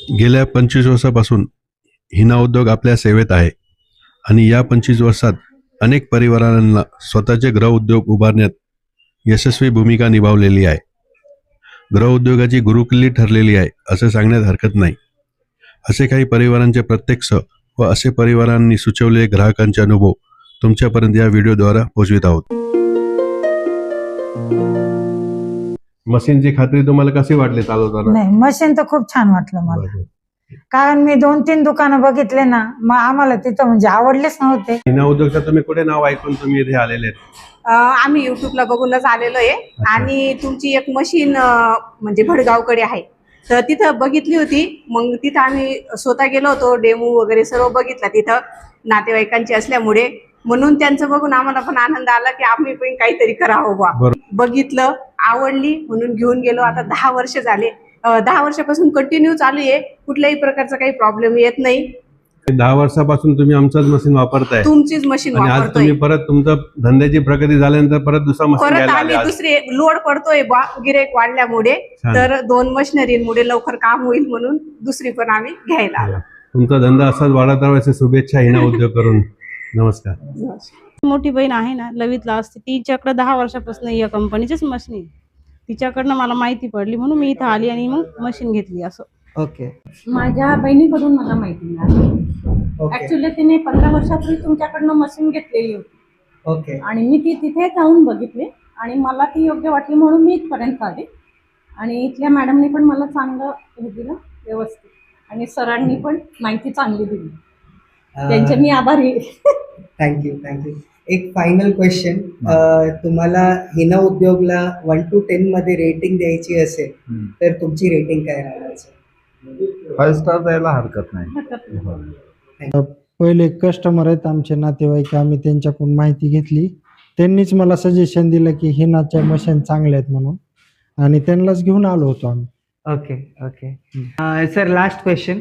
गेल्या 25 वर्षापासून हिना उद्योग आपल्या सेवेत आहे आणि या 25 वर्षात अनेक परिवारांना स्वतःचे गृह उद्योग उभारण्यात यशस्वी भूमिका निभावलेली आहे. गृह उद्योगाची गुरुकिल्ली ठरलेली आहे असे सांगण्यात हरकत नाही. असे काही परिवारांचे प्रत्यक्ष व असे परिवारांनी सुचवलेले ग्राहकांचे अनुभव तुमच्यापर्यंत या व्हिडिओद्वारे पोहोचवित आहोत. मशीनची खात्री तुम्हाला कशी वाटली चालवताना? नाही, मशीन तर खूप छान वाटलं मला. कारण मी 2-3 दुकानं बघितले ना, मग आम्हाला तिथं म्हणजे आवडलेच नव्हते. हिना उद्योगचं तुम्ही कुठे नाव ऐकून तुम्ही इथे आलेले आहेत? आम्ही युट्यूबला बघूनच आलेलो आहे आणि तुमची एक मशीन म्हणजे भडगावकडे आहे, तर तिथं बघितली होती. मग तिथं आम्ही स्वतः गेलो होतो, डेमो वगैरे सर्व बघितला तिथं नातेवाईकांची असल्यामुळे. म्हणून त्यांचं बघून आम्हाला पण आनंद आला की आम्ही पण काहीतरी करावं बा. बघितलं, आवडली म्हणून घेऊन गेलो. आता 10 वर्ष झाले. 10 वर्षापासून कंटिन्यू चालू आहे. कुठल्याही प्रकारचा काही प्रॉब्लेम येत नाही. 10 वर्षापासून तुम्ही आमचंच मशीन वापरताय. तुमचीच मशीन आणि आज वापरतोय. तुम्ही परत तुमचं धंद्याची प्रगती झाल्यानंतर परत दुसरा मशीन परत घ्यायला आम्ही आले. दुसरे लोड पडतोय गिरेक वाढल्यामुळे, तर 2 मशिनरीमुळे लवकर काम होईल म्हणून दुसरी पण आम्ही घ्यायला आलो. तुमचा धंदा असाच वाढत राहायची शुभेच्छा हिना उद्योग करून. नमस्कार. मोठी बहीण आहे ना, लवितला असते, तिच्याकडे 10 वर्षापासून या कंपनीचीच मशीन आहे. तिच्याकडनं मला माहिती पडली म्हणून मी इथं आली आणि मग मशीन घेतली. असं ओके. माझ्या बहिणीकडून मला माहिती मिळाली. ऍक्च्युली तिने 15 वर्षापूर्वी तुमच्याकडनं मशीन घेतलेली होती. ओके. आणि मी ती तिथे जाऊन बघितली आणि मला ती योग्य वाटली म्हणून मी इथपर्यंत आले. आणि इथल्या मॅडमनी पण मला चांगलं हे दिलं, व्यवस्थित, आणि सरांनी पण माहिती चांगली दिली. त्यांचे मी आभारी आहे. थँक्यू. एक फायनल क्वेश्चन, तुम्हाला हिना उद्योगला 1 to 10 मध्ये रेटिंग द्यायची असेल तर तुमची रेटिंग काय राहणार? 5 स्टार द्यायला हरकत नाही. पहिले कस्टमर आहेत आमचे नातेवाईक, आम्ही त्यांच्याकडून माहिती घेतली. त्यांनीच मला सजेशन दिलं की हिनाच्या मशीन चांगल्या आहेत म्हणून, आणि त्यांनाच घेऊन आलो होतो आम्ही. ओके. सर, लास्ट क्वेश्चन,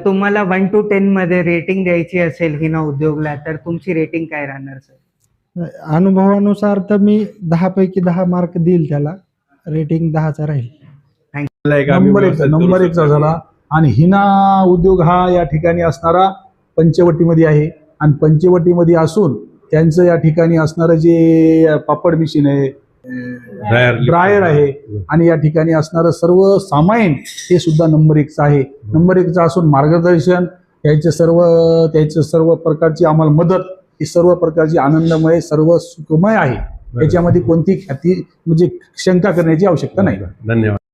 तुम्हाला 1 to 10 मध्ये रेटिंग द्यायची असेल हिना उद्योगला तर तुमची रेटिंग काय राहणार सर? अनुभवानुसार तर मी 10 पैकी 10 मार्क देईल त्याला. रेटिंग 10चा राहील. नंबर 1चा झाला. आणि हिना उद्योग हा या ठिकाणी असणारा पंचवटीमध्ये आहे, आणि पंचवटीमध्ये असून त्यांचं या ठिकाणी असणारं जे पापड मशीन आहे, ड्रायर आहे, आणि या ठिकाणी असणारं सर्व सामाईन हे सुद्धा नंबर 1चं आहे. नंबर 1चं असून मार्गदर्शन, त्याचं सर्व प्रकारची आम्हाला मदत, ही सर्व प्रकारची आनंदमय, सर्व सुखमय आहे. याच्यामध्ये कोणती ख्याती म्हणजे शंका करण्याची आवश्यकता नाही. धन्यवाद.